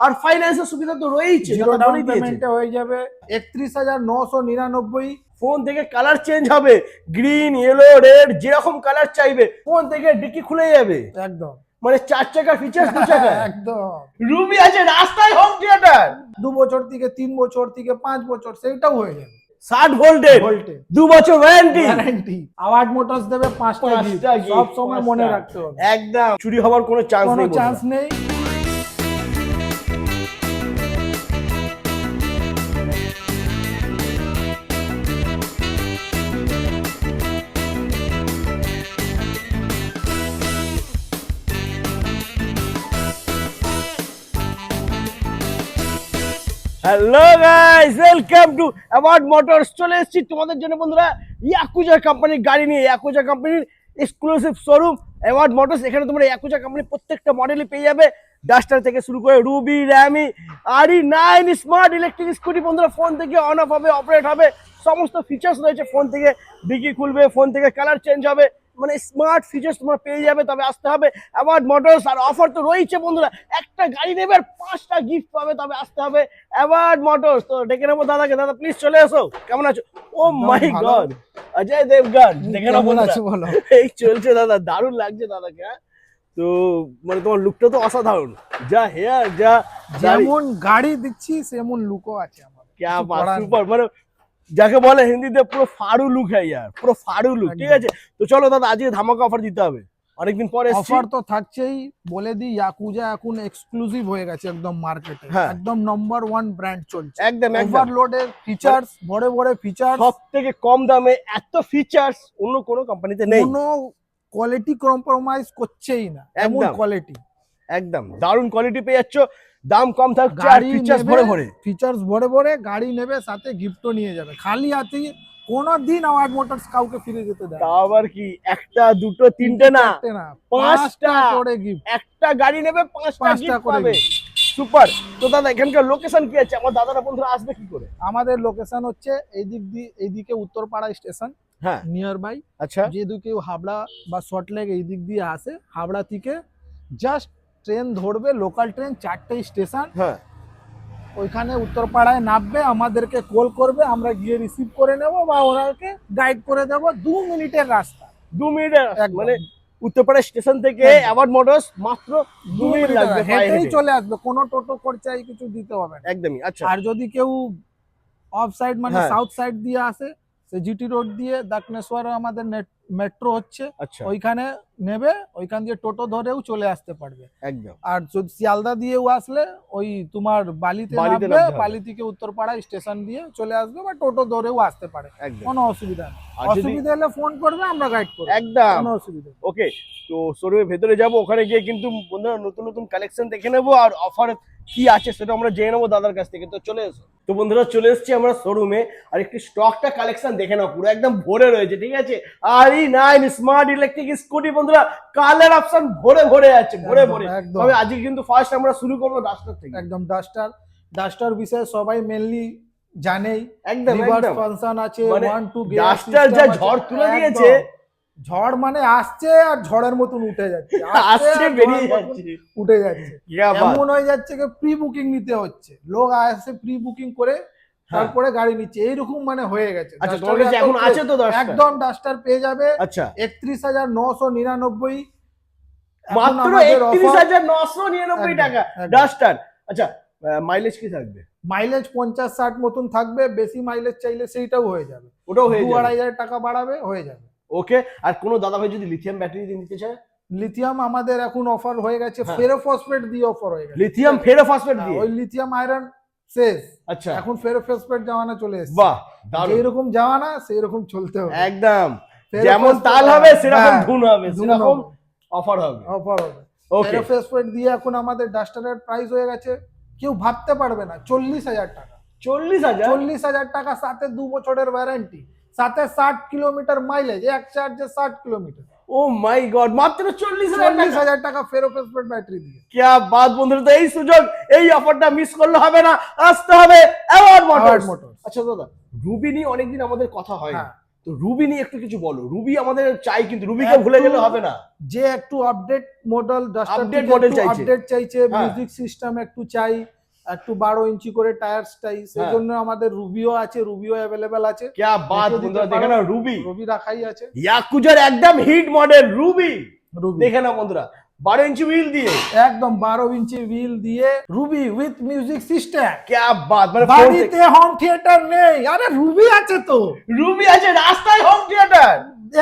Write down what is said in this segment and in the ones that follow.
আর ফাইন্যান্সের সুবিধা তো রয়েছে, জিরো ডাউন পেমেন্টে হয়ে যাবে 31,999। ফোন থেকে কালার চেঞ্জ হবে, গ্রিন, ইয়েলো, রেড, যেরকম কালার চাইবে ফোন থেকে ডিকি খুলে যাবে একদম মানে 4 চাকার ফিচার্স 2 চাকা। একদম রুবি আছে রাস্তায় হোম থিয়েটার, 2 বছর থেকে 3 বছর থেকে 5 বছর সেইটাও হয়ে যাবে। 60 ভোল্টের, ভোল্টেজ, 2 বছর ওয়ারেন্টি। আওয়াজ মোটরস দেবে 5টা গিফট, সব সময় মনে রাখতে হবে, একদম চুরি হওয়ার কোনো চান্স কোনো নেই, চান্স নেই। Hello guys, welcome to award motors. চলে এসেছি তোমাদের জন্য বন্ধুরা ইয়াকুজা কোম্পানির গাড়ি নিয়ে। ইয়াকুজা কোম্পানির এক্সক্লুসিভ শোরুম অ্যাওয়ার্ড মোটরস। এখানে তোমরা ইয়াকুজা কোম্পানির প্রত্যেকটা মডেলই পেয়ে যাবে, ডাস্টার থেকে শুরু করে Ruby, rummy, RE9 smart electric scooty বন্ধুরা। ফোন থেকে অন অফ হবে, অপারেট হবে, সমস্ত ফিচার্স রয়েছে। ফোন থেকে ডিকি খুলবে, ফোন থেকে কালার চেঞ্জ হবে, মানে স্মার্ট ফিচার্স তোমরা পেয়ে যাবে। তবে আসতে হবে অ্যাওয়ার্ড মোটরস। আর অফার তো রয়েছে বন্ধুরা, একটা গাড়ি নেবে আর 5টা গিফট পাবে। তবে আসতে হবে অ্যাওয়ার্ড মোটরস। তো ডেকে নেবো দাদাকে। দাদা প্লিজ চলে এসো, কেমন আছো? ও মাই গড, অজয় দেবগন দেখে নেবো। বলো, এই চলছে দাদা, দারুণ লাগছে দাদাকে। হ্যাঁ, তো মানে তোমার লুকটা তো অসাধারণ, যা হেয়ার, যা যেমন গাড়ি দিচ্ছি সেমন লুকও আছে আমার। क्या बात, সুপার। মানে যাকে বলে হিন্দিতে পুরো ফাড়ু লুক হ্যাঁ ইয়ার, পুরো ফাড়ু লুক। ঠিক আছে, তো চলো দাদা আজকে ধামাকা অফার দিতে হবে, অনেকদিন পরে এসেছি। অফার তো থাকছেই, বলে দিই ইয়াকুজা এখন এক্সক্লুসিভ হয়ে গেছে একদম মার্কেটে, হ্যাঁ। একদম নম্বর 1 ব্র্যান্ড চলছে। একদম একদম ওভারলোডের ফিচার্স, বড় বড় ফিচার্স, সব থেকে কম দামে এত ফিচার্স অন্য কোনো কোম্পানিতে নেই। কোনো কোয়ালিটি কম্প্রোমাইজ করছেই না, এমন একদম। কোয়ালিটি, একদম দারুণ কোয়ালিটি পেয়ে যাচ্ছ, দাম কম থাকছে আর গাড়ি ফিচার্স নেবে, ভরে ভরে। ফিচার্স ভরে ভরে গাড়ি নেবে, সাথে গিফটও নিয়ে যাবে। খালি হাতে কোনোদিন অ্যাওয়ার্ড মোটরস কাউকে ফিরে যেতে দেয় তা আবার কি একটা দুটো তিনটে না, না, 5টা করে গিফট, একটা গাড়ি নেবে 5টা 5টা গিফট করে পাবে। gift। সুপার। তো দাদা এখানকার লোকেশন কি আছে, আমার দাদারা বন্ধুরা আসবে কি করে? আমাদের লোকেশন হচ্ছে এইদিকে উত্তরপাড়া স্টেশন হ্যাঁ, নিয়ার বাই। আচ্ছা যদি কেউ হাবড়া বা সল্টলেক এই দিক দিয়ে আসে, হাবড়া থেকে জাস্ট ট্রেন ধরবে, লোকাল ট্রেন 4টে স্টেশন, হ্যাঁ, ওইখানে উত্তরপাড়ায় নামবে, আমাদেরকে কল করবে, আমরা গিয়ে রিসিভ করে নেব বা ওনাকে গাইড করে দেব। 2 মিনিটের রাস্তা, 2 মিনিটের একদম। মানে উত্তরপাড়া স্টেশন থেকে একদম। অ্যাওয়ার্ড মোটরস মাত্র 2 মিনিট লাগবে, পায়ে হেঁটেই হেঁটে। চলে আসবে, কোনো টোটো খরচাই কিছু দিতে হবে না। একদমই। আচ্ছা, আর যদি কেউ অফ সাইড মানে হ্যাঁ। সাউথ সাইড দিয়ে আসে, সে জিটি রোড দিয়ে দক্ষিণেশ্বর আমাদের মেট্রো হচ্ছে, আচ্ছা, ওইখানে নেবে, ওইখান দিয়ে টোটো ধরেও চলে আসতে পারবে। একদম। আর যদি শিয়ালদা দিয়েও আসলে ওই তোমার বালিতে বালিতে নামবে, নামতে হবে। বালি থেকে উত্তরপাড়া স্টেশন দিয়ে চলে আসবে, বা টোটো ধরেও আসতে পারে, একদম। কোনো অসুবিধা নেই। আর যদি অসুবিধা হলে ফোন করবে, আমরা গাইড করবো, একদম কোনো অসুবিধা নেই। ওকে। তো শোরুমের ভেতরে যাব, ওখানে গিয়ে কিন্তু বন্ধুরা নতুন নতুন কালেকশন দেখে নেবো আর অফার কি আছে সেটা আমরা জেনে নেবো দাদার কাছ থেকে। তো চলে এসো। তো বন্ধুরা চলে এসেছি আমরা শোরুমে, আর একটু স্টকটা কালেকশন দেখে নাও, পুরো একদম ভরে রয়েছে। ঠিক আছে, RE9 স্মার্ট ইলেকট্রিক স্কুটি বন্ধুরা, কালার অপশন ভরে ভরে আছে, ভরে একদম, ভরে। একদম। তবে আজকে কিন্তু ফার্স্ট আমরা শুরু করবো ডাস্টার থেকে। একদম ডাস্টার বিষয়ে সবাই মেনলি জানেই। একদম রিভার্স একদম। ফাংশন আছে, মানে 1 2 গিয়ার ডাস্টার যা ঝড় তুলে দিয়েছে, ঝড় মানে আসছে আর ঝড়ের মতন উঠে যাচ্ছে, আসছে আর বেরিয়ে ঝড়ের মতন যাচ্ছে। উঠে যাচ্ছে। क्या बात। এমন হয়ে যাচ্ছে যে প্রি বুকিং নিতে হচ্ছে, লোক আসে প্রি বুকিং করে তারপরে গাড়ি নিচ্ছে, এইরকম মানে হয়ে গেছে। আচ্ছা, তোমার কাছে এখন আছে তো ডাস্টার? একদম ডাস্টার পেয়ে যাবে আচ্ছা, 31,999 মাত্র 31,999 টাকা ডাস্টার। আচ্ছা, মাইলেজ কি থাকবে? মাইলেজ 50-60 মতন থাকবে, বেশি মাইলেজ চাইলে সেইটাও হয়ে যাবে, ওটাও হয়ে 2-2.5 যাবে। হাজার টাকা বাড়াবে, হয়ে যাবে। ওকে। আর কোনো দাদা ভাই যদি লিথিয়াম ব্যাটারি দিয়ে নিতে চায়? লিথিয়াম আমাদের এখন অফার হয়ে গেছে, হ্যাঁ। ফেরোফসফেট দিয়ে অফার হয়ে গেছে। লিথিয়াম ফেরোফসফেট দিয়ে? ওই লিথিয়াম আয়রন শেষ, আচ্ছা, এখন ফেরোফসফেট জামানা চলে এসেছে। বাহ, দারুণ। যেরকম জামানা সেই রকম চলতে হবে, একদম Ferrofosfate, যেমন তাল হবে সেরকম হ্যাঁ, ধুন হবে, ধুন সেরকম হবে। অফার হবে। অফার হবে। ওকে। ফেরোফসফেট দিয়ে এখন আমাদের ডাস্টারের প্রাইস হয়ে গেছে, কেউ ভাবতে পারবে না, 40,000 টাকা। 40,000? 40,000 টাকা, সাথে 2 বছরের ওয়ারেন্টি, সাথে 60 কিলোমিটার মাইলেজ, এক চার্জে 60 কিলোমিটার। ও মাই গড, মাত্র 40,000 টাকা? 40,000 টাকা ফেরোফসফেট ব্যাটারি দিয়ে। क्या बात বন্ধুরা, তো এই সুযোগ, এই অফারটা মিস করলে হবে না, আসতে হবে অ্যাওয়ার্ড মোটরস। মোটরস। আচ্ছা দাদা, রুবি নিয়ে অনেকদিন আমাদের কথা হয় না, হ্যাঁ। তো রুবি নিয়ে একটু কিছু বলো, রুবি আমাদের চাই, কিন্তু রুবিকে ভুলে গেলে হবে না। যে একটু আপডেট মডেল, Update model চাইছে। আপডেট চাইছে, হ্যাঁ। মিউজিক সিস্টেম একটু চাই, একটু 12 ইঞ্চি করে টায়ার চাই, সেই হ্যাঁ। জন্য আমাদের রুবিও আছে, রুবিও অ্যাভেলেবেল আছে। क्या बात দেখিয়ে দিতে বন্ধুরা, দেখে পারো। না রুবি, রুবি রাখাই আছে। ইয়াকুজার একদম হিট মডেল রুবি, রুবি দেখে না বন্ধুরা, 12 ইঞ্চি হুইল দিয়ে, একদম 12 ইঞ্চি হুইল দিয়ে রুবি উইথ মিউজিক সিস্টেম। क्या बात, মানে বাড়িতে হোম থিয়েটার নেই, আরে রুবি আছে তো। রুবি আছে, রাস্তায় হোম থিয়েটার,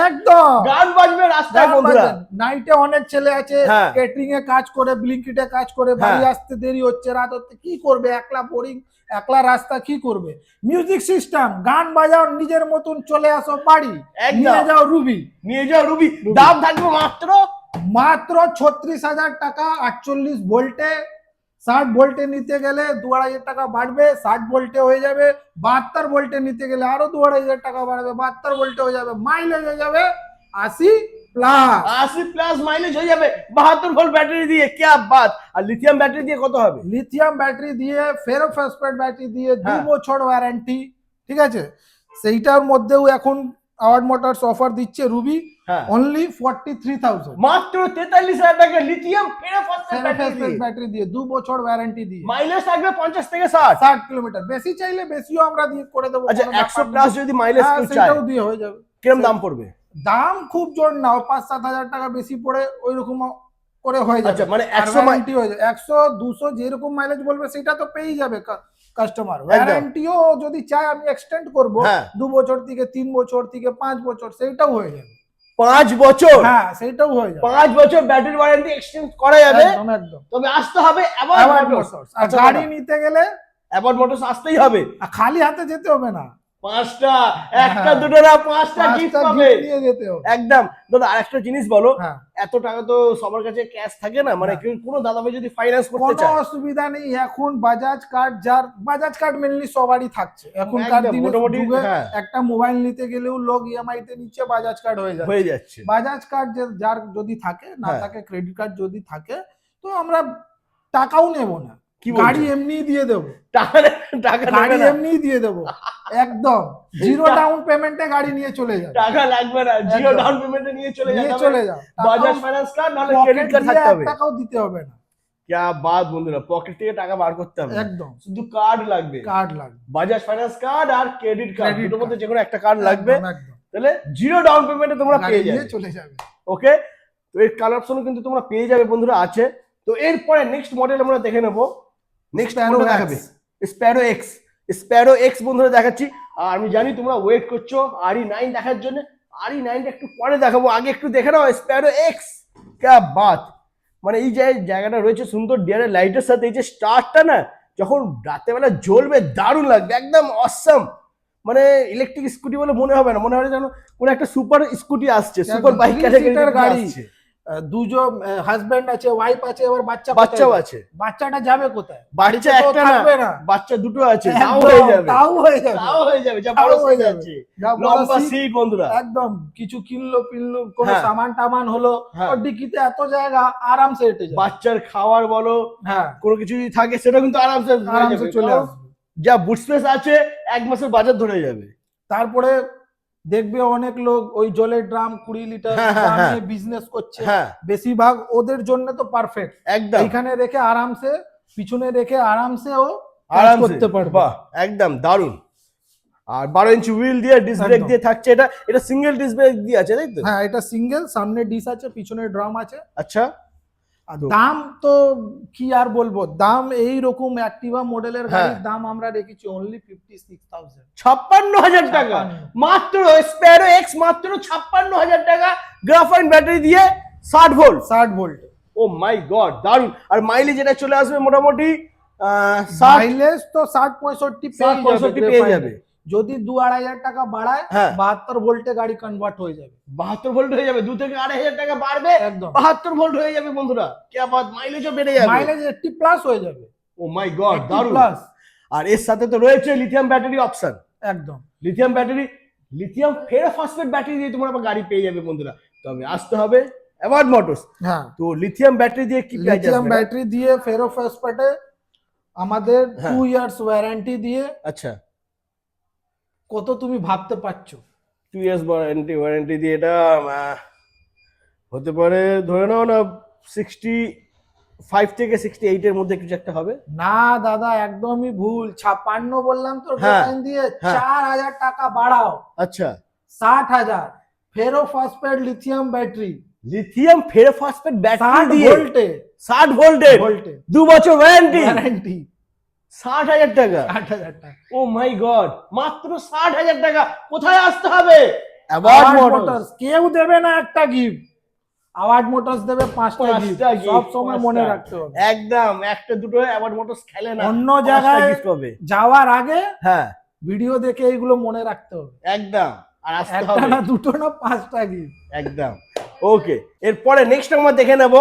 একদম গান বাজবে রাস্তায় বন্ধুরা। নাইটে অনেক ছেলে আছে হ্যাঁ। কেটারিং এ কাজ করে, ব্লিঙ্কিটে কাজ করে, বাড়ি হ্যাঁ। আসতে দেরি হচ্ছে, রাত হচ্ছে, কি করবে, একলা বোরিং, একলা রাস্তা কি করবে, মিউজিক সিস্টেম, গান বাজাও, নিজের মতন চলে আসো বাড়ি, একদম। নিয়ে যাও রুবি। নিয়ে যাও রুবি, দাম থাকবে মাত্র মাত্র 36,000 টাকা, 48 ভোল্টে। 60 ভোল্টে নিতে গেলে 2,500 টাকা বাড়বে, 60 ভোল্টে হয়ে যাবে। 72 ভোল্টে নিতে গেলে আরো 2,500 টাকা বাড়বে, 72 ভোল্টে হয়ে যাবে। মাইলেজ হয়ে যাবে 80 প্লাস। 80 প্লাস মাইলেজ হয়ে যাবে 72 ভোল্ট ব্যাটারি দিয়ে, क्या बात। আর লিথিয়াম ব্যাটারি দিয়ে কত হবে? লিথিয়াম ব্যাটারি দিয়ে, ফেরোফসফেট ব্যাটারি দিয়ে 2 হ্যাঁ। বছর ওয়ারেন্টি, ঠিক আছে। সেইটার মধ্যেও এখন আওয়ার্ড মোটরস অফার দিচ্ছে রুবি, হ্যাঁ। অনলি 43,000 মাত্র 43,000 টাকা লিথিয়াম ফেরোফসফেট ব্যাটারি ফেরোফসফেট দিয়ে, ব্যাটারি দিয়ে 2 বছর ওয়ারেন্টি দিয়ে, মাইলেজ থাকবে 50 থেকে 60। 60 কিলোমিটার। বেশি চাইলে বেশিও আমরা দিয়ে করে দেবো। আচ্ছা, কোনো 100 ব্যাপার প্লাস নেই। যদি মাইলেজ হ্যাঁ, কেউ চায়, সেটাও দিয়ে হয়ে যাবে। কিরকম দাম পড়বে? দাম খুব জোর না, 5-7 হাজার টাকা বেশি পড়ে ওইরকম করে হয়ে যাবে। আচ্ছা, মানে 100 ওয়ারেন্টি হয়ে যাবে 100-200 যেরকম মাইলেজ বলবে সেটা তো পেয়েই যাবে কাস্টমার। ওয়ারেন্টিও যদি চায় আমি এক্সটেন্ড করব, হ্যাঁ। 2 বছর থেকে 3 বছর থেকে 5 বছর, সেটাও হয়ে যাবে। 5 বছর, হ্যাঁ, সেটাও হয়ে যাবে। 5 বছর ব্যাটারি ওয়ারেন্টি এক্সটেন্ড করা যাবে। একদম একদম। তবে আসতে হবে Award অ্যাওয়ার্ড Motors। মোটরস। আর গাড়ি নিতে গেলে অ্যাওয়ার্ড মোটরস আসতেই হবে। আর খালি হাতে যেতে হবে না, 5টা, একটা হ্যাঁ। দুটো না 5টা গিফট 5টা পাবে gift নিয়ে যেতে হবে। একদম। দাদা আরেকটা জিনিস বলো, হ্যাঁ। এত টাকা তো সবার কাছে ক্যাশ থাকে না, মানে হ্যাঁ। কেউ কোনো দাদা ভাই যদি ফাইন্যান্স করতে কোনো চায়, অসুবিধা নেই। এখন বাজাজ কার্ড, যার বাজাজ কার্ড মেনলি সবারই থাকছে এখনকার একদম, দিনে। মোটামুটি, যুগে হ্যাঁ। একটা মোবাইল নিতে গেলেও লোক ইএমআই তে নিচ্ছে, বাজাজ কার্ড হয়ে যায়। হয়ে যাচ্ছে। বাজাজ কার্ড যার যদি থাকে, না হ্যাঁ। থাকে ক্রেডিট কার্ড যদি থাকে, তো আমরা টাকাও নেব না, কি বলছো? গাড়ি এমনি দিয়ে দেবো। টাকা টাকা গাড়ি নেবে না, এমনি দিয়ে দেবো, একদম জিরো ডাউন পেমেন্টে গাড়ি নিয়ে চলে যাবে। টাকা লাগবে না, জিরো একদম। ডাউন পেমেন্টে নিয়ে চলে নিয়ে যাবে। চলে যাও, বাজাজ ফাইন্যান্স কার্ড নাহলে পকেট ক্রেডিট কার্ড দিয়ে থাকতে 1 হবে। টাকাও দিতে হবে না। क्या बात বন্ধুরা, পকেট থেকে টাকা বার করতে হবে না। একদম, শুধু কার্ড লাগবে, কার্ড লাগবে, বাজাজ ফাইন্যান্স কার্ড আর ক্রেডিট কার্ড, Credit দুটোর মধ্যে card। যে কোনো একটা কার্ড লাগবে, একদম, একদম। তাহলে জিরো ডাউন পেমেন্টে তোমরা গাড়ি পেয়ে নিয়ে যাবে। চলে যাবে। ওকে, তো এর কালার অপশনও কিন্তু তোমরা পেয়ে যাবে বন্ধুরা, আছে। তো এরপরে নেক্সট মডেল আমরা দেখে নেব। Next Sparrow model X। দেখাবে স্প্যারো এক্স। স্প্যারো এক্স বন্ধুরা দেখাচ্ছি। আর আমি জানি তোমরা ওয়েট করছো RE9 দেখার জন্য। RE9 একটু পরে দেখাবো, আগে একটু দেখে নাও স্প্যারো এক্স। क्या बात, মানে এই যে জায়গাটা রয়েছে সুন্দর ডিয়ারের লাইটের সাথে, এই যে স্টারটা না যখন রাতেবেলা জ্বলবে দারুণ লাগবে, একদম অসম। মানে ইলেকট্রিক স্কুটি বলে মনে হবে না, মনে হয় যেন কোনো একটা সুপার স্কুটি আসছে, সুপার একদম, বাইক 3 সিটার গাড়ি। আসছে। দুজন হাজবেন্ড আছে, ওয়াইফ আছে, এবার বাচ্চাও কোথায় আছে। যাবে? বাচ্চাটা যাবে কোথায়? বাচ্চা বাড়িতে তো একটা থাকবে না, না। বাচ্চা দুটো আছে, একদম, তাও হয়ে যাবে, তাও হয়ে যাবে, তাও হয়ে যাবে, যা তাও বড় হয়ে সিট যাবে। আছে, যা বড় লম্বা সিট, সিট বন্ধুরা। একদম কিছু কিনলো কোনো হ্যাঁ। সামান টামান হলো, হ্যাঁ। ওর ডিকিতে এত জায়গা, আরামসে হেঁটে যাবে। বাচ্চার খাবার বলো, হ্যাঁ, কোনো কিছু যদি থাকে সেটা কিন্তু আরামসে হয়ে আরামসে যাবে, চলে কারণ আসবে। যা বুট স্পেস আছে 1 মাসের বাজার ধরে যাবে। তারপরে দেখবে অনেক লোক ওই জলের ড্রাম 20 লিটার হ্যাঁ, হ্যাঁ, ড্রাম হ্যাঁ। নিয়ে বিজনেস করছে, হ্যাঁ, বেশিরভাগ ওদের জন্য তো পারফেক্ট। একদম এইখানে রেখে আরামসে, পিছনে রেখে আরামসে ও কাজ আরামসে করতে পারবে। বাহ, একদম দারুণ। আর 12 ইঞ্চি হুইল দিয়ে ডিস্ক ব্রেক একদম। দিয়ে থাকছে, এটা সিঙ্গেল ডিস্ক ব্রেক দিয়ে আছে, তাই তো? হ্যাঁ, এটা সিঙ্গেল, সামনে ডিস আছে, পিছনে ড্রাম আছে। আচ্ছা, আর তো- দাম তো কি আর বলবো, দাম এই রকম অ্যাক্টিভা মডেলের গাড়ির দাম আমরা রেখেছি অনলি 56,000। 56,000 টাকা 56,000 মাত্র। স্প্যারো এক্স মাত্র 56,000 টাকা, গ্রাফাইন ব্যাটারি দিয়ে 60 volt. 60 volt. O my god, দারুণ। আর মাইলেজ এটা চলে আসবে মোটামুটি 60 মাইলেজ তো 60-65 65 পেয়ে যাবে। যদি 2-2,500 টাকা বাড়ায়, হ্যাঁ। 72 ভোল্টে গাড়ি কনভার্ট হয়ে যাবে। 72 ভোল্ট হয়ে যাবে, 2 থেকে 2,500 টাকা বাড়বে, একদম, 72 ভোল্ট হয়ে যাবে বন্ধুরা। কি বাত, মাইলেজও বেড়ে যাবে। মাইলেজ 80 প্লাস হয়ে যাবে। ও মাই গড, 80 দারুণ। প্লাস। আর এর সাথে তো রয়েছে লিথিয়াম ব্যাটারি অপশন। একদম, lithium battery, lithium ferrophosphate battery দিয়ে তোমরা আবার গাড়ি পেয়ে যাবে বন্ধুরা। তবে আসতে হবে অ্যাওয়ার্ড মোটরস। হ্যাঁ। তো লিথিয়াম ব্যাটারি দিয়ে কি প্রাইস লিথিয়াম আসবে? ব্যাটারি দিয়ে ফেরোফসফেটে আমাদের হ্যাঁ। 2 ইয়ার্স ওয়ারেন্টি দিয়ে আচ্ছা, কত তুমি ভাবতে পারছো? 2 ইয়ার্স ওয়ারেন্টি দিয়ে এটা হতে পারে, ধরে নাও না 65 থেকে 68 এর মধ্যে কিছু একটা হবে। না দাদা একদমই ভুল, 56 বললাম তো হ্যাঁ, ডিজাইন দিয়ে, হ্যাঁ। 4000 টাকা বাড়াও, আচ্ছা, 60,000 ferro phosphate lithium battery, lithium ferrophosphate battery 60 দিয়ে ভোল্টে 60 ভোল্টের ভোল্টে 2 বছর ওয়ারেন্টি, গ্যারান্টি, 60,000 টাকা। 60,000 টাকা। ও মাই গড, মাত্র 60,000 টাকা। কোথায় আসতে হবে? Award award motors. কেউ দেবে না একটা গিফট, আওয়ার্ড মোটরস দেবে 5টা গিফট, সব সময় মনে রাখতে হবে। একদম, একটা দুটো অ্যাওয়ার্ড মোটরস খেলে না, অন্য জায়গায় গিফট হবে। যাওয়ার আগে হ্যাঁ, ভিডিও দেখে এইগুলো মনে রাখতে হবে, একদম। আর আসতে একটা হবে না দুটো না 5টা গিফট। একদম। ওকে, এরপরে নেক্সট আমরা দেখে নেব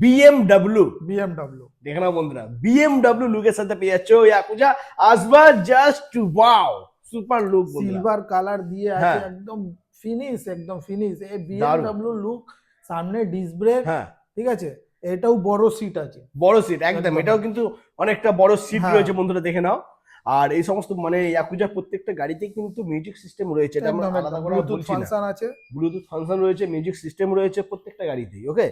BMW। বিএমডব্লিউ দেখে নাও বন্ধুরা, BMW লুকের সাথে পেয়ে যাচ্ছ ইয়াকুজা আসবা জাস্ট ওয়াও, সুপার লুক বন্ধুরা। সিলভার কালার দিয়ে আছে, হ্যাঁ। একদম ফিনিশ, একদম ফিনিশ। এই দারুণ। বিএমডব্লিউ লুক, সামনে ডিস্ক ব্রেক, হ্যাঁ, ঠিক আছে, এটাও বড় সিট আছে, বড় সিট একদম, একদম। এটাও কিন্তু অনেকটা বড় সিট হ্যাঁ। রয়েছে বন্ধুরা, দেখে নাও। আর এই সমস্ত মানে ইয়াকুজার প্রত্যেকটা গাড়িতে কিন্তু মিউজিক সিস্টেম রয়েছে, এটা আমরা একদম আলাদা একদম করে ব্লুটুথ বলছি না। ফাংশন আছে, ব্লুটুথ ফাংশন রয়েছে, মিউজিক সিস্টেম রয়েছে প্রত্যেকটা গাড়িতেই। ওকে,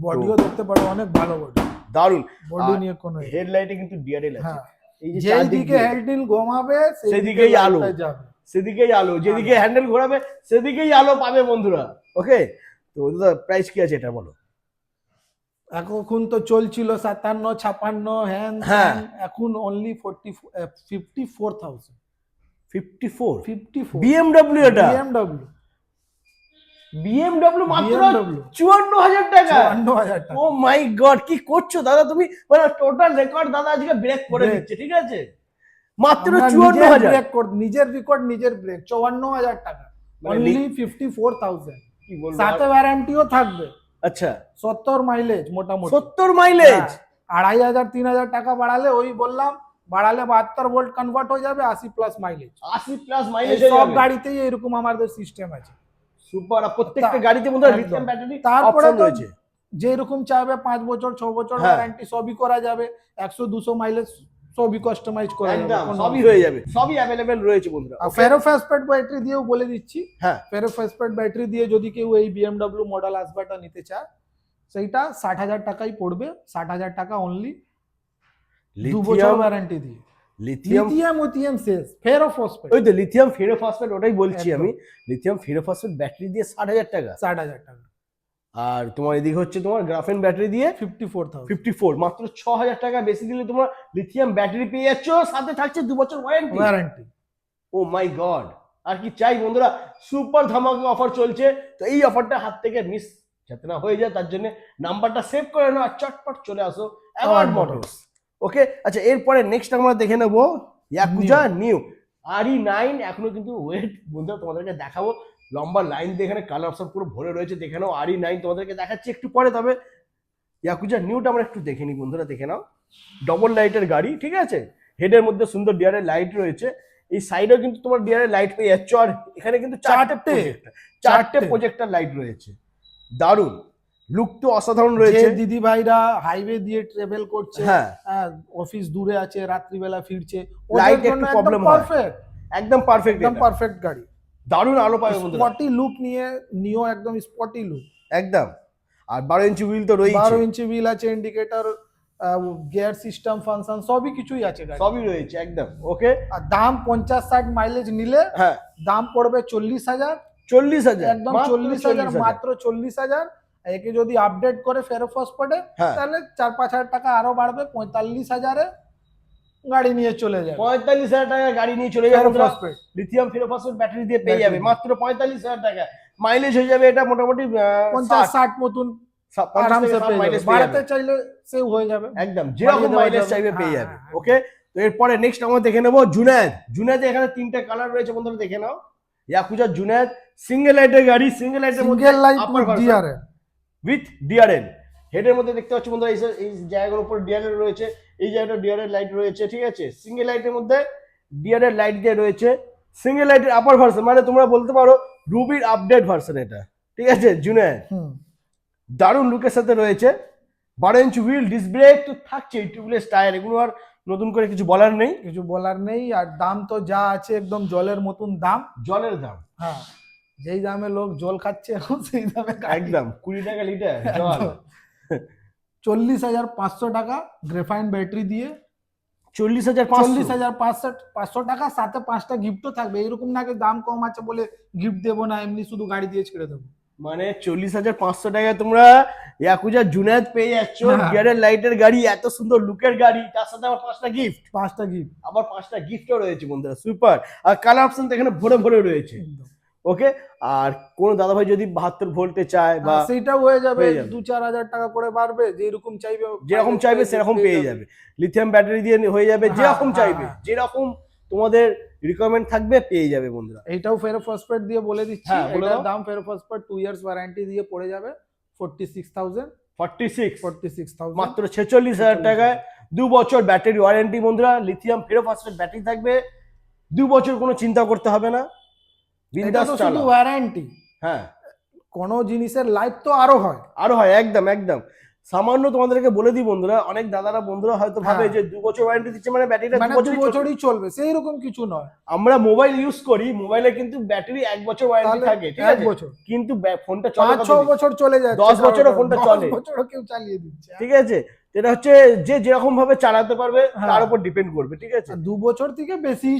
বডিও দেখতে পারো অনেক ভালো বডি, দারুন। বডি আর নিয়ে কোনো হেডলাইটে কিন্তু ডিআরএল আছে, হ্যাঁ, এই যে যেই চারদিক দিকে দিয়ে, হ্যান্ডেল ঘোমাবে সেদিকেই আলো। লাইটটা যাবে। সেদিকেই আলো, যেদিকে হ্যান্ডেল ঘোরাবে সেদিকেই আলো পাবে বন্ধুরা। ওকে, তো দাদা প্রাইস কি আছে এটা বলো। এখন তো চলছিল 57, 56 হ্যান হ্যাঁ। এখন অনলি 54,000, 54 54 BMW, এটা বিএমডব্লিউ BMW মাত্র BMW 54,000 টাকা। 54,000 টাকা। ও মাই গড, কি করছো দাদা তুমি? মানে টোটাল রেকর্ড দাদা আজকে ব্রেক করে Break। দিচ্ছে, ঠিক আছে? মাত্র আমরা 54,000। নিজের রেকর্ড নিজের ব্রেক, 54,000 টাকা, মানে অনলি 54,000, কি বলবো সাথে আর? ওয়ারেন্টিও থাকবে, আচ্ছা, 70 মাইলেজ মোটামুটি। 70 মাইলেজ। 2,500 3,000 টাকা বাড়ালে, ওই বললাম বাড়ালে 72 ভোল্ট কনভার্ট হয়ে যাবে, 80 প্লাস মাইলেজ। 80 প্লাস মাইলেজ সব গাড়িতেই এরকম আমাদের সিস্টেম আছে। সুপার। প্রত্যেকটা গাড়িতে বন্ধুরা একদম। লিথিয়াম ব্যাটারি তারপরে অপশন তো রয়েছে। যেরকম চাইবে 5 বছর 6 বছর হ্যাঁ। ওয়ারেন্টি সবই করা যাবে, 100-200 মাইলেজ সবই কাস্টমাইজ করা যাবে, একদম, কোনো সবই অসুবিধা হয়ে নেই। যাবে, সবই অ্যাভেলেবেল রয়েছে বন্ধুরা। আর ফেরোফসফেট ব্যাটারি দিয়েও বলে দিচ্ছি, হ্যাঁ, ফেরোফসফেট ব্যাটারি দিয়ে যদি কেউ এই বিএমডব্লিউ মডেল আসবাটা নিতে চায়, সেইটা 60,000 টাকাই পড়বে, 60,000 টাকা অনলি, 2 বছর লিথিয়াম ওয়ারেন্টি দিয়ে। লিথিয়াম লিথিয়াম শেষ, ফেরোফসফেট ওই তো লিথিয়াম ফেরোফসফেট, ওটাই বলছি একদম। আমি। লিথিয়াম ফেরোফসফেট ব্যাটারি দিয়ে 60,000 টাকা। 60,000 টাকা, আর তোমার এদিকে হচ্ছে তোমার গ্রাফেন ব্যাটারি দিয়ে 54,000 54, মাত্র 6,000 টাকা বেশি দিলে তোমরা লিথিয়াম ব্যাটারি পেয়ে যাচ্ছ, সাথে থাকছে 2 বছর warranty. Warranty. O my god, আর কি চাই বন্ধুরা? সুপার ধামাকা অফার চলছে। তো এই অফারটা হাত থেকে মিস যাতে না হয়ে যায়, তার জন্য নাম্বারটা সেভ করে নাও আর চটপট চলে আসো অ্যাওয়ার্ড মোটরস। ওকে, আচ্ছা এরপরে নেক্সট আমরা দেখে নেবো ইয়াকুজা নিউ RE9। এখনো কিন্তু ওয়েট বন্ধুরা, তোমাদেরকে দেখাবো, লম্বা লাইন দিয়ে এখানে কালার অপশন পুরো ভরে রয়েছে। দেখে নাও RE9, তোমাদেরকে দেখাচ্ছি একটু পরে। তবে ইয়াকুজা নিউটা আমরা একটু দেখে নিই বন্ধুরা, দেখে নাও। ডবল লাইটের গাড়ি, ঠিক আছে, হেডের মধ্যে সুন্দর ডিআরএল লাইট রয়েছে, এই সাইডেও কিন্তু তোমার ডিআরএল লাইট পেয়ে যাচ্ছ, আর এখানে কিন্তু চারটে প্রজেক্টর লাইট রয়েছে। দারুন, লুক তো অসাধারণ রয়েছে। যে দিদি ভাইরা হাইওয়ে দিয়ে ট্রাভেল করছে, হ্যাঁ, অফিস দূরে আছে, রাত্রিবেলা ফিরছে, লাইট ওদের জন্য একটু প্রবলেম হয়, পারফেক্ট, একদম পারফেক্ট, একদম পারফেক্ট গাড়ি। দারুন আলো পাবে বন্ধুরা, স্পটি লুক নিয়ে নিও, একদম স্পটি লুক, একদম। আর 12 ইঞ্চি হুইল তো রয়েছে, 12 ইঞ্চি হুইল আছে, ইন্ডিকেটর, গিয়ার সিস্টেম ফাংশন সবই কিছুই আছে গাড়ি, সবই রয়েছে একদম। ওকে, আর দাম 50-60 মাইলেজ নিলে হ্যাঁ, দাম পড়বে 40,000, 40,000, একদম মাত্র 40,000, মাত্র 40,000। একে যদি আপডেট করে ফেরোফসফেটে, হ্যাঁ, তাহলে 4-5 হাজার টাকা আরো বাড়বে, 45,000-এ গাড়ি নিয়ে চলে যাবে। 45,000 টাকা গাড়ি নিয়ে চলে যাবে বন্ধুরা, ফেরোফসফেট লিথিয়াম ফেরোফসফেট ব্যাটারি দিয়ে পেয়ে যাবে ব্যাটারি। মাত্র 45,000 টাকা। মাইলেজ হয়ে যাবে এটা মোটামুটি 50-60 মতন 50 আরামসে থেকে 60 পেয়ে মাইলেজ যাবে, পেয়ে বাড়াতে যাবে চাইলে সেও হয়ে যাবে, একদম, বাড়িয়ে যেরকম দেওয়া মাইলেজ যাবে। চাইবে পেয়ে হ্যাঁ, যাবে। হ্যাঁ, ওকে, তো এরপরে নেক্সট আমরা দেখে নেবো জুনায়েদ। এখানে 3টে কালার রয়েছে বন্ধুরা, দেখে নাও। ইয়াকুজা জুনায়েদ সিঙ্গেল লাইটের গাড়ি, সিঙ্গেল লাইটের মধ্যে single light upper version DRL, with DRL. হেডের মধ্যে দেখতে পাচ্ছ বন্ধুরা, এই জায়গার উপর ডিআরএল রয়েছে, এই জায়গাটা ডিআরএল লাইট রয়েছে, ঠিক আছে। সিঙ্গেল লাইটের মধ্যে ডিআরএল লাইট দিয়ে রয়েছে, সিঙ্গেল লাইটের আপার ভার্সন, মানে তোমরা বলতে পারো রুবির আপডেট ভার্সন এটা, ঠিক আছে। জুনায়েদ দারুণ লুকের সাথে রয়েছে, 12 ইঞ্চি হুইল, ডিস্ক ব্রেক তো থাকছেই, টিউবলেস টায়ার, এগুলো আর নতুন করে কিছু বলার নেই। কিছু বলার নেই। আর দাম তো যা আছে একদম জলের মতন দাম, জলের দাম, হ্যাঁ, যেই দামে লোক জল খাচ্ছে এখন সেই দামে গাড়ি। একদম 20 টাকা লিটার জল। 40,500 টাকা গ্রাফাইন ব্যাটারি দিয়ে, 40,500। 40,500 টাকা, সাথে 5টা গিফটও থাকবে। এরকম না যে দাম কম আছে বলে গিফট দেবো না, এমনি শুধু গাড়ি দিয়ে ছেড়ে দেবো। মানে 40,500 টাকায় তোমরা ইয়াকুজা জুনায়েদ পেয়ে যাচ্ছ, হ্যাঁ। গিয়ারের লাইটের গাড়ি, এত সুন্দর লুকের গাড়ি, তার সাথে আবার 5টা গিফট। 5টা গিফট আবার 5টা গিফটও রয়েছে বন্ধুরা, সুপার। আর কালার অপশন তো এখানে ভরে ভরে রয়েছে। ওকে, আর কোন দাদা ভাই যদি 72 ভোল্টে চায় বা সেইটাও হয়ে যাবে, হয়ে যাবে। 2-4 হাজার টাকা করে বাড়বে, যেরকম চাইবে যেরকম চাইবে সেরকম পেয়ে যাবে। লিথিয়াম ব্যাটারি দিয়ে হয়ে যাবে, হ্যাঁ, যেরকম হ্যাঁ, চাইবে, হ্যাঁ। যেরকম তোমাদের রিকোয়ারমেন্ট থাকবে পেয়ে যাবে বন্ধুরা। এইটাও ফেরোফসফেট দিয়ে বলে দিচ্ছি, হ্যাঁ, বলে এটার দাও। দাম ফেরোফসফেট 2 ইয়ার্স ওয়ারেন্টি দিয়ে পড়ে যাবে 46,000। 46 মাত্র 46,000 টাকায় 2 বছর ব্যাটারি ওয়ারেন্টি বন্ধুরা। লিথিয়াম ফেরোফসফেট ব্যাটারি থাকবে, 2 বছর কোনো চিন্তা করতে হবে না, এটা বিন্দাস তো শুধু চালাও। ওয়ারেন্টি, হ্যাঁ, কোনো জিনিসের লাইফ তো আরো হয়। আরো হয়, একদম একদম। সামান্য তোমাদেরকে বলে দিই বন্ধুরা, অনেক দাদারা বন্ধুরা হয়তো ভাবে হ্যাঁ। যে 2 বছর ওয়ারেন্টি দিচ্ছে মানে ব্যাটারিটা মানে 2 2 বছরই চলবে। বছরই চলবে, সেই রকম কিছু নয়। আমরা মোবাইল ইউজ করি, মোবাইলে কিন্তু ব্যাটারি 1 বছর ওয়ারেন্টি তাহলে থাকে, ঠিক 1 আছে, বছর, কিন্তু ফোনটা চলে 5-6 বছর চলে যাচ্ছে, 10 বছরও ফোনটা 10 চলে। বছরও কেউ চালিয়ে দিচ্ছে। ঠিক আছে, যেটা হচ্ছে যে যেরকম ভাবে চালাতে পারবে হ্যাঁ। তার উপর ডিপেন্ড করবে, ঠিক আছে। 2 বছর থেকে বেশিই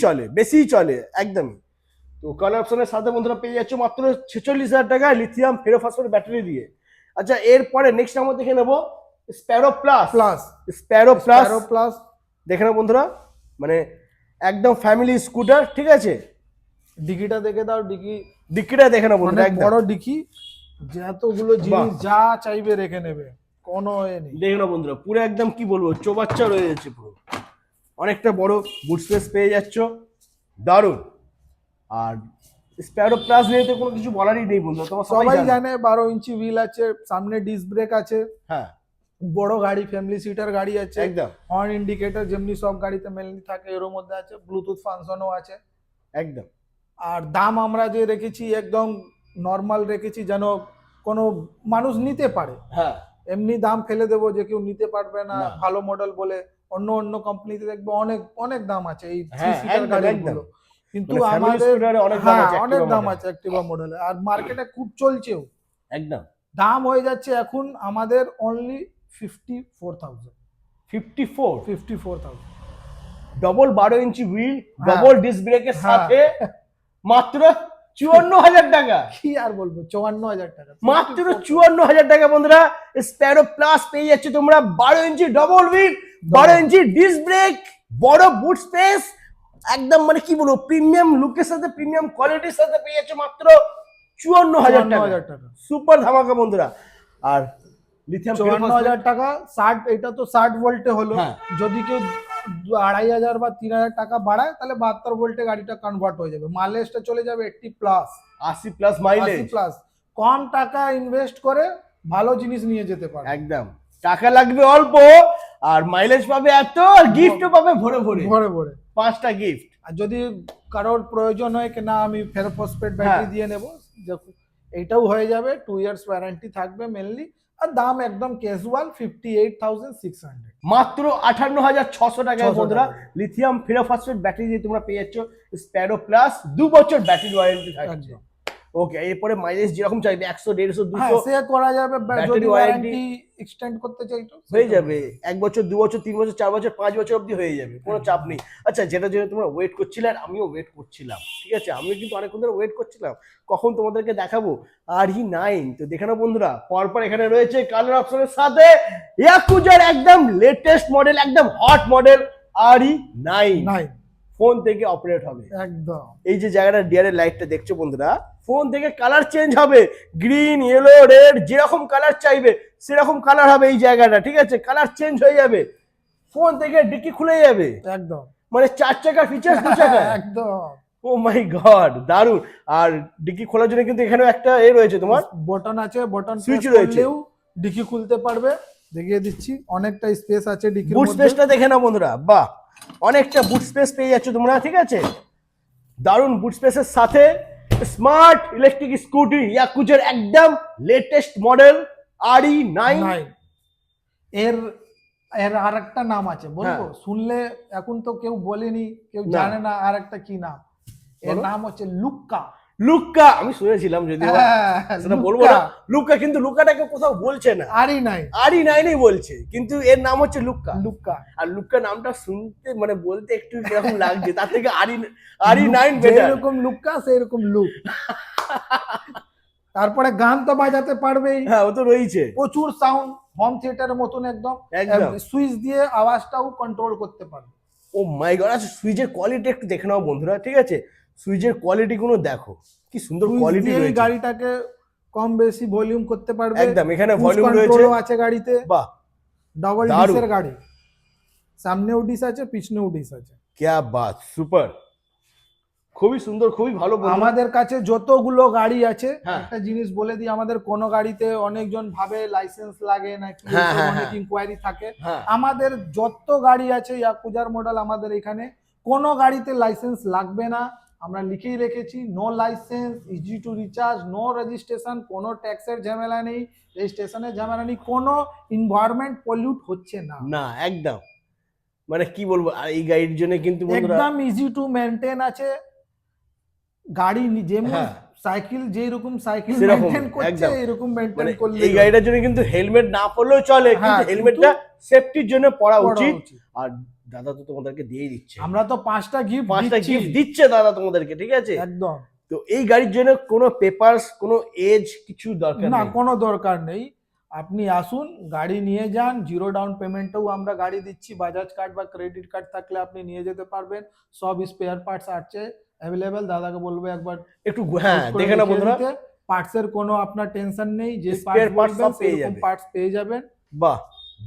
চলবে। বেশি চলে একদমই। তো কালার অপশনের সাথে বন্ধুরা পেয়ে যাচ্ছ মাত্র 46,000 টাকায় লিথিয়াম ফেরোফসফেট ব্যাটারি দিয়ে। আচ্ছা, এরপরে নেক্সট আমরা দেখে নেবো স্প্যারো প্লাস। স্প্যারো প্লাস দেখে নাও বন্ধুরা, মানে একদম ফ্যামিলি স্কুটার, ঠিক আছে। ডিকিটা দেখে দাও, ডিক্কিটা দেখে নাও বন্ধুরা, অনেক একদম বড় ডিকি, যতগুলো জিনিস যা চাইবে রেখে নেবে, কোনো এ নেই। দেখে নাও বন্ধুরা, পুরো একদম কি বলবো চৌবাচ্চা রয়ে যাচ্ছে পুরো, অনেকটা বড় বুট স্পেস পেয়ে যাচ্ছ, দারুণ। আর স্প্যারো প্লাস নিয়ে তো কোনো কিছু বলারই নেই বন্ধুরা, তোমার সবাই জানে 12 ইঞ্চি হুইল আছে, সামনে ডিস্ক ব্রেক আছে, হ্যাঁ বড় গাড়ি, ফ্যামিলি সিটার গাড়ি আছে, একদম হর্ন ইন্ডিকেটর যেমনি সব গাড়িতে মেনলি থাকে এর মধ্যে আছে, ব্লুটুথ ফাংশনও আছে একদম। আর দাম আমরা যে রেখেছি একদম নর্মাল রেখেছি, যেন কোনো মানুষ নিতে পারে। হ্যাঁ, এমনি দাম ফেলে দেবো যে কেউ নিতে পারবে না না। ভালো মডেল বলে, অন্য কোম্পানিতে দেখবে অনেক অনেক দাম আছে এই 3 হ্যাঁ, সিটার একদম, গাড়িগুলো, একদম। কিন্তু মানে family আমাদের scooter-এ অনেক দাম আছে অনেক Activa দাম model-এ। আছে অ্যাক্টিভা মডেলে, আর মার্কেটে খুব চলছেও। একদম দাম হয়ে যাচ্ছে এখন আমাদের অনলি 54,000। 54 ডবল 12 ইঞ্চি হুইল, হ্যাঁ। ডবল ডিস্ক ব্রেকের হ্যাঁ। সাথে মাত্র 54,000 টাকা, কি আর বলবো, 54,000 টাকা মাত্র 54,000 টাকা বন্ধুরা। স্প্যারো প্লাস পেয়ে যাচ্ছে তোমরা 12 ইঞ্চি ডবল হুইল, 12 ইঞ্চি ডিস্ক ব্রেক, বড় বুট স্পেস, একদম মানে কি বলবো প্রিমিয়াম লুকের সাথে প্রিমিয়াম কোয়ালিটির সাথে পেয়ে যাচ্ছে মাত্র 54,000 টাকা। সুপার ধামাকা বন্ধুরা। আর লিথিয়াম 54,000 টাকা 60, এটা তো 60 ভোল্টে হলো, হ্যাঁ। যদি কেউ 2,500 বা 3,000 টাকা বাড়ায় তাহলে 72 ভোল্টে গাড়িটা কনভার্ট হয়ে যাবে, মাইলেজটা চলে যাবে 80 প্লাস, 80 প্লাস মাইলেজ। 80 প্লাস। কম টাকা ইনভেস্ট করে ভালো জিনিস নিয়ে যেতে পারে। একদম, টাকা লাগবে অল্প আর মাইলেজ পাবে এত, আর গিফটও পাবে ভরে ভরে ভরে ভরে 5টা গিফট। আর যদি কারোর প্রয়োজন হয় কি না আমি ফেরোফসফেট ব্যাটারি হ্যাঁ। দিয়ে নেব, এইটাও হয়ে যাবে, 2 ইয়ার্স ওয়ারেন্টি থাকবে মেনলি, আর দাম একদম ক্যাজুয়াল 58,600। মাত্র 58,600 টাকায় 600 বন্ধুরা টাকায়। লিথিয়াম ফেরোফসফেট ব্যাটারি দিয়ে তোমরা পেয়ে যাচ্ছ স্প্যারো প্লাস, 2 বছর ব্যাটারি ওয়ারেন্টি থাকছে। একদম। ওকে, এরপরে মাইলেজ যেরকম চাইবে 100, 150, হ্যাঁ 200 সে করা যাবে, Battery যদি warranty ওয়ারেন্টি এক্সটেন্ড করতে চাই তো হয়ে যাবে, 1 বছর 2 বছর 3 বছর 4 বছর 5 বছর অবধি হয়ে যাবে, কোনো চাপ নেই। আচ্ছা, যেটা যেটা তোমরা ওয়েট করছিলে আর আমিও ওয়েট করছিলাম, ঠিক আছে, আমিও কিন্তু অনেকক্ষণ ধরে ওয়েট করছিলাম কখন তোমাদেরকে দেখাবো RE9। তো দেখে নাও বন্ধুরা, পরপর এখানে রয়েছে কালার অপশনের সাথে ইয়াকুজার একদম লেটেস্ট মডেল, একদম হট মডেল RE9 নাই ফোন থেকে অপারেট হবে। একদম। এই যে জায়গাটা ডিয়ারের লাইটটা দেখছো বন্ধুরা, ফোন থেকে কালার চেঞ্জ হবে, গ্রিন, ইয়েলো, রেড, যেরকম কালার চাইবে সেরকম কালার হবে এই জায়গাটা, ঠিক আছে, কালার চেঞ্জ হয়ে যাবে, ফোন থেকে ডিকি খুলে যাবে, একদম মানে 4 চাকার ফিচার্স 2 চাকা। একদম। ও মাই গড, দারুন। আর ডিকি খোলার জন্য কিন্তু এখানেও একটা রয়েছে তোমার বটন আছে, বটন Switch সুইচ রয়েছে। করলেও ডিকি খুলতে পারবে, দেখিয়ে দিচ্ছি, অনেকটা স্পেস আছে ডিকির বুট মধ্যে। স্পেসটা দেখে নাও বন্ধুরা, বাহ, অনেকটা বুট স্পেস পেয়ে যাচ্ছ তোমরা, ঠিক আছে, দারুন বুট স্পেসের সাথে স্মার্ট ইলেকট্রিক স্কুটি ইয়াকুজার একদম লেটেস্ট মডেল RE9। নাই, এর এর আরেকটা নাম আছে বলবো, হ্যাঁ। শুনলে এখন তো কেউ বলেনি, কেউ না। জানে না আরেকটা কি নাম, এর বলো। নাম হচ্ছে লুক্কা। লুক্কা আমি শুনেছিলাম, যদিও সেটা বলবো না লুক্কা, কিন্তু লুক্কাটাকে কোথাও বলছে না, আরি নাইনই বলছে, কিন্তু এর নাম হচ্ছে লুক্কা। লুক্কা আর লুক্কা নামটা শুনতে মানে বলতে একটু কিরকম লাগছে, তার থেকে আরি নাইন বেটার। যেরকম লুক্কা সেরকম লুক। তারপরে গান তো বাজাতে পারবেই, হ্যাঁ ও তো রয়েছে, প্রচুর সাউন্ড, হোম থিয়েটারের মতন একদম, একদম সুইচ দিয়ে আওয়াজটাও কন্ট্রোল করতে পারবে। ও মাই গড। আচ্ছা সুইচের কোয়ালিটি একটু দেখে নাও বন্ধুরা, ঠিক আছে? সুইচের কোয়ালিটি গুলো দেখো, কি সুন্দর কোয়ালিটি রয়েছে। গাড়িটাকে কম বেশি ভলিউম করতে পারবে, একদম এখানে Cruise ভলিউম control রয়েছে, ও আছে গাড়িতে। বাহ ডবল দারুণ। ডিসের গাড়ি, সামনেও ডিস আছে পিছনেও ডিস আছে। ক্যা বাত, সুপার, খুবই সুন্দর, খুবই ভালো বন্ধুরা। আমাদের কাছে যতগুলো গাড়ি আছে, হ্যাঁ। একটা জিনিস বলে দিই, আমাদের কোন গাড়িতে অনেকজন ভাবে লাইসেন্স লাগে নাকি, হ্যাঁ, হ্যাঁ, অনেক হ্যাঁ। ইনকোয়ারি থাকে। হ্যাঁ আমাদের যত গাড়ি আছে ইয়াকুজার মডেল, আমাদের এখানে কোনো গাড়িতে লাইসেন্স লাগবে না। আমরা লিখেই রেখেছি, no licence, easy to recharge, no registration, কোনো ট্যাক্সের ঝামেলা নেই, রেজিস্ট্রেশনের ঝামেলা নেই, কোনো এনভায়রনমেন্ট পলিউট হচ্ছে না। না একদম, মানে কি বলবো, আর এই গাড়ির জন্য কিন্তু বন্ধুরা একদম ইজি টু মেনটেন আছে গাড়ি, যেমন হ্যাঁ। সাইকেল যেরকম সাইকেল সেরকম, মেনটেন করছে একদম। এরকম মেনটেন মানে করলে এই গাড়িটার জন্য কিন্তু হেলমেট না পরলেও চলে, কিন্তু হ্যাঁ, হেলমেটটা সেফটির জন্য পরা পড়া উচিত। উচিত। আর দাদা তো তোমাদেরকে দিয়ে দিচ্ছে, আমরা তো 5টা পাঁচটা গিফট গিফট দিচ্ছে দাদা তোমাদেরকে, ঠিক আছে? একদম। তো এই গাড়ির জন্য কোনো পেপারস, কোনো এজ কিছু দরকার না, নেই। কোনো দরকার নেই, আপনি আসুন গাড়ি নিয়ে যান, জিরো ডাউন পেমেন্টেও আমরা গাড়ি দিচ্ছি, বাজাজ কার্ড বা ক্রেডিট কার্ড থাকলে আপনি নিয়ে যেতে পারবেন, সব স্পেয়ার পার্টস আছে অ্যাভেলেবেল। দাদাকে বলবো একবার একটু হ্যাঁ দেখে না বন্ধুরা, পার্টসের কোনো আপনার টেনশন নেই, যে Spare parts পার্টস সব পেয়ে সেরকম যাবে। পার্টস পেয়ে যাবেন। বাহ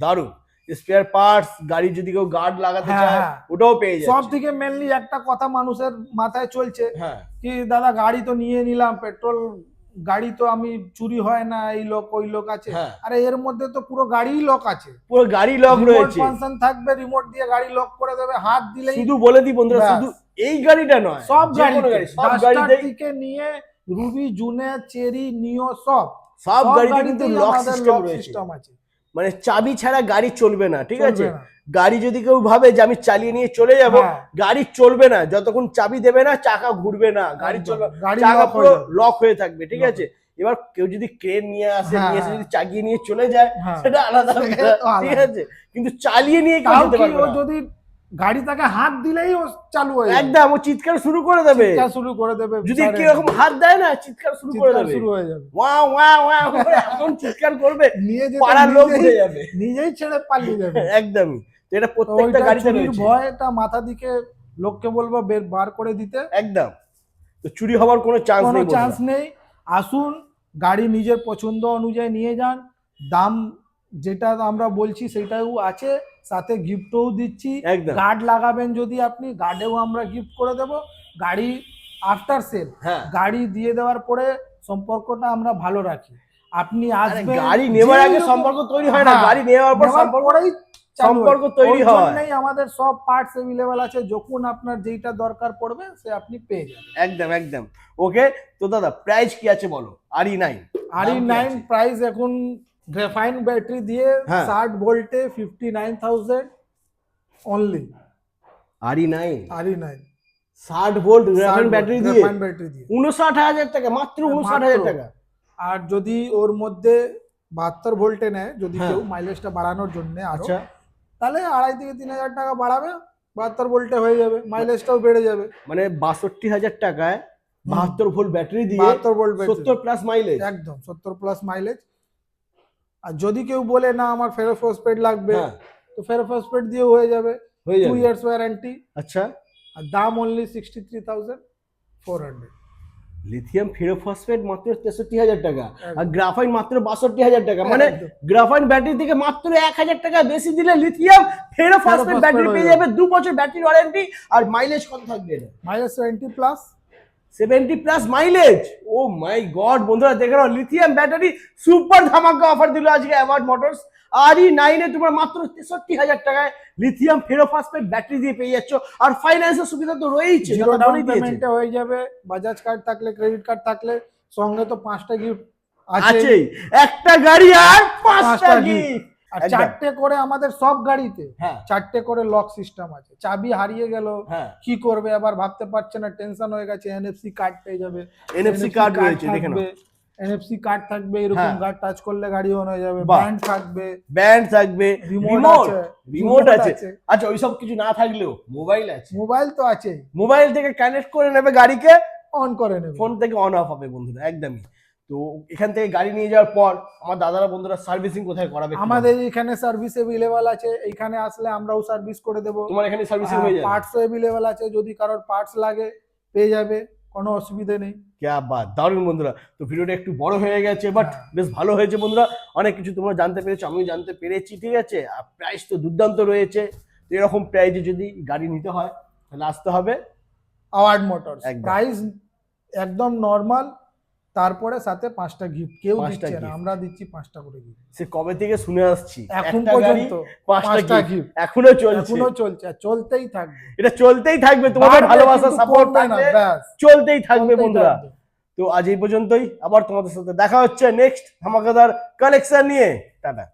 দারুণ। স্পেয়ার পার্টস, গাড়ি যদি কেউ গার্ড লাগাতে হ্যাঁ, চায় হ্যাঁ। ওটাও পেয়ে সব যাচ্ছে। থেকে মেনলি একটা কথা মানুষের মাথায় চলছে হ্যাঁ কি, দাদা গাড়ি তো নিয়ে নিলাম, পেট্রোল গাড়ি তো আমি চুরি হয় না, এই লোক ওই লোক আছে। হ্যাঁ। আরে এর মধ্যে তো পুরো গাড়িই লক আছে, পুরো গাড়ি লক রয়েছে, ফাংশন থাকবে, রিমোট দিয়ে গাড়ি লক করে দেবে, হাত দিলেই। শুধু বলে দিই বন্ধুরা, ব্যাস। শুধু এই গাড়িটা নয়, সব যে কোনো গাড়ি, সব গাড়িতেই, থেকে নিয়ে রুবি, জুনে, চেরি, নিও সব গাড়িতে কিন্তু গাড়িতেই লক আমাদের সিস্টেম লক রয়েছে। সিস্টেম আছে, মানে চাবি ছাড়া গাড়ি চলবে না, ঠিক আছে? চলবে না। গাড়ি যদি কেউ ভাবে যে আমি চালিয়ে নিয়ে চলে যাব, হ্যাঁ। গাড়ি চলবে না যতক্ষণ চাবি দেবে না, চাকা ঘুরবে না, গাড়ি একদম, চলবে, গাড়ি চাকা lock পুরো হয়ে যাবে। লক হয়ে থাকবে, ঠিক Lock আছে? এবার কেউ যদি ক্রেন নিয়ে আসে, হ্যাঁ, নিয়ে এসে হ্যাঁ। যদি চাগিয়ে নিয়ে চলে যায়, হ্যাঁ। সেটা আলাদা সেটা ব্যাপার, তো আলাদা। ঠিক আছে? কিন্তু চালিয়ে নিয়ে কেউ তাও যেতে কি পারবে ও না। যদি গাড়িটাকে হাত দিলেই ও চালু হয়ে যাবে, একদম ও চিৎকার শুরু করে দেবে, চিৎকার শুরু করে দেবে, যদি সাইরেন কিরকম হাত দেয় না, চিৎকার শুরু করে চিৎকার দেবে, শুরু হয়ে যাবে, ওয়া ওয়া ওয়া করে এমন চিৎকার করবে, নিয়ে যেতে পাড়ার লোক উঠে নিজেই- যাবে। নিজেই ছেড়ে পালিয়ে যাবে। একদমই, তো এটা তো প্রত্যেকটা ওইটা গাড়িতে চুরির রয়েছে। ভয়টা মাথা দিকে লোককে বলবো বার করে দিতে, একদম, তো চুরি হওয়ার কোনো চান্স কোনো নেই চান্স বন্ধুরা। নেই। আসুন গাড়ি নিজের পছন্দ অনুযায়ী নিয়ে যান, দাম যেটা আমরা বলছি সেটাও আছে, সাথে গিফটও দিচ্ছি। একদম। গার্ড লাগাবেন যদি আপনি, গার্ডেও আমরা গিফট করে দেব। গাড়ি আফটার সেল, হ্যাঁ। গাড়ি দিয়ে দেওয়ার পরে সম্পর্কটা আমরা ভালো রাখি। আপনি আরে আসবেন, গাড়ি নেওয়ার আগে যেরকম- সম্পর্ক তৈরি হয় না, হ্যাঁ, গাড়ি নেওয়ার পর নেওয়ার সম্পর্ক, পরেই চালু হয়। সম্পর্ক তৈরি ওই হয়। জন্যই আমাদের সব পার্টস अवेलेबल আছে, যখন আপনার যেটা দরকার পড়বে সে আপনি পেয়ে যাবেন। একদম একদম ওকে। তো দাদা প্রাইস কি আছে বলো? RE9 RE9 প্রাইস এখন গ্রাফাইন ব্যাটারি দিয়ে হ্যাঁ। 60 ভোল্টে 59,000 only. RE9 RE9 60 volt graphene battery দিয়ে গ্রাফাইন ব্যাটারি দিয়ে 59,000 টাকা, মাত্র 59,000 টাকা। আর যদি ওর মধ্যে 72 ভোল্টে নেয়, যদি হ্যাঁ। কেউ মাইলেজটা বাড়ানোর জন্য আরো, আচ্ছা, তাহলে 2.5 থেকে 3,000 টাকা বাড়াবে, 72 ভোল্টে হয়ে যাবে, মাইলেজটাও বেড়ে যাবে। মানে 62,000 টাকায় 72 ভোল্ট ব্যাটারি দিয়ে 72 ভোল্ট 70 প্লাস মাইলেজ। একদম 70 প্লাস মাইলেজ। আর যদি কেউ বলে না আমার ফেরোফসফেট লাগবে, হ্যাঁ, তো ফেরোফসফেট দিয়েও হয়ে যাবে, হয়ে 2 যাবে। Years warranty. আচ্ছা, আর দাম অনলি 63,400। লিথিয়াম ফেরোফসফেট মাত্র 63,000 টাকা, আর একদম। গ্রাফাইন মাত্র 62,000 টাকা। মানে একদম। গ্রাফাইন ব্যাটারি থেকে মাত্র 1,000 টাকা বেশি দিলে লিথিয়াম ফেরোফসফেট ফেরোফসফেট ব্যাটারি হয়ে পেয়ে যাবে, 2 বছর ব্যাটারি ওয়ারেন্টি। আর মাইলেজ কত থাকবে এটা? Mileage 70 plus. 70 plus mileage. Oh my god বন্ধুরা, দেখে নাও লিথিয়াম ব্যাটারি সুপার ধামাকা অফার দিল আজকে অ্যাওয়ার্ড মোটরস। RE9 এ তোমরা মাত্র 63,000 টাকায় লিথিয়াম ফেরোফসফেট ব্যাটারি দিয়ে পেয়ে যাচ্ছ। আর ফাইন্যান্সের সুবিধা তো রয়েছে, জিরো দাদা ডাউন বলেই দিয়েছে। পেমেন্টে হয়ে যাবে, বাজাজ কার্ড থাকলে, ক্রেডিট কার্ড থাকলে, সঙ্গে তো 5টা গিফট আছে। আছেই, একটা গাড়ি আর 5টা পাঁচটা গিফট। আর একদম। 4টে করে আমাদের সব গাড়িতে হ্যাঁ 4টে করে লক সিস্টেম আছে, চাবি হারিয়ে গেল হ্যাঁ কি করবে আবার ভাবতে পারছে না, টেনশন হয়ে গেছে, এনএফসি কার্ড পেয়ে যাবে, NFC কার্ড রয়েছে, দেখে নাও। থাকবে, এনএফসি কার্ড থাকবে, এরকম হ্যাঁ। কার্ড টাচ করলে গাড়ি অন হয়ে যাবে, বাহ। ব্যান্ড থাকবে, ব্যান্ড থাকবে, রিমোট রিমোট আছে, রিমোট আছে। আচ্ছা ওইসব কিছু না থাকলেও মোবাইল আছে, মোবাইল তো আছে, মোবাইল থেকে কানেক্ট করে নেবে গাড়িকে, অন করে নেবে। ফোন থেকে অন অফ হবে বন্ধুরা, একদমই। তো এখান থেকে গাড়ি নিয়ে যাওয়ার পর আমার দাদারা বন্ধুরা সার্ভিসিং কোথায় করাবে? আমাদের এখানে সার্ভিস এভেলেবল আছে, এখানে আসলে আমরাও সার্ভিস করে দেবো। তোমার এখানে সার্ভিসিং হয়ে যাবে? পার্টসও এভেলেবল আছে, যদি কারোর পার্টস লাগে পেয়ে যাবে, কোনো অসুবিধা নেই। ক্যা বাত, দারুণ বন্ধুরা। তো ভিডিওটা একটু বড় হয়ে গেছে বাট হ্যাঁ। বেশ ভালো হয়েছে বন্ধুরা, অনেক কিছু তোমরা জানতে পেরেছো, আমিও জানতে পেরেছি, ঠিক আছে। আর প্রাইস তো দুর্দান্ত রয়েছে। তো এরকম প্রাইজে যদি গাড়ি নিতে হয় তাহলে আসতে হবে আওয়ার্ড মোটরস। একদম। প্রাইস একদম নরমাল, তারপরে সাথে 5টা গিফট, কেউ 5টা দিচ্ছে না, gift। আমরা দিচ্ছি 5টা করে গিফট সে কবে থেকে শুনে আসছি, এখন একটা গাড়ি পর্যন্ত 5টা 5টা gift। gift এখনো চলছে, এখনো চলছে, আর চলতেই থাকবে, এটা চলতেই থাকবে, তোমাদের বাড়বে ভালোবাসা কিন্তু সাপোর্ট কমবে না, থাকবে, ব্যাস, চলতেই থাকবে চলতেই বন্ধুরা। থাকবে। তো আজ এই পর্যন্তই, আবার তোমাদের সাথে দেখা হচ্ছে নেক্সট ধামাকাদার কালেকশন নিয়ে। টাটা।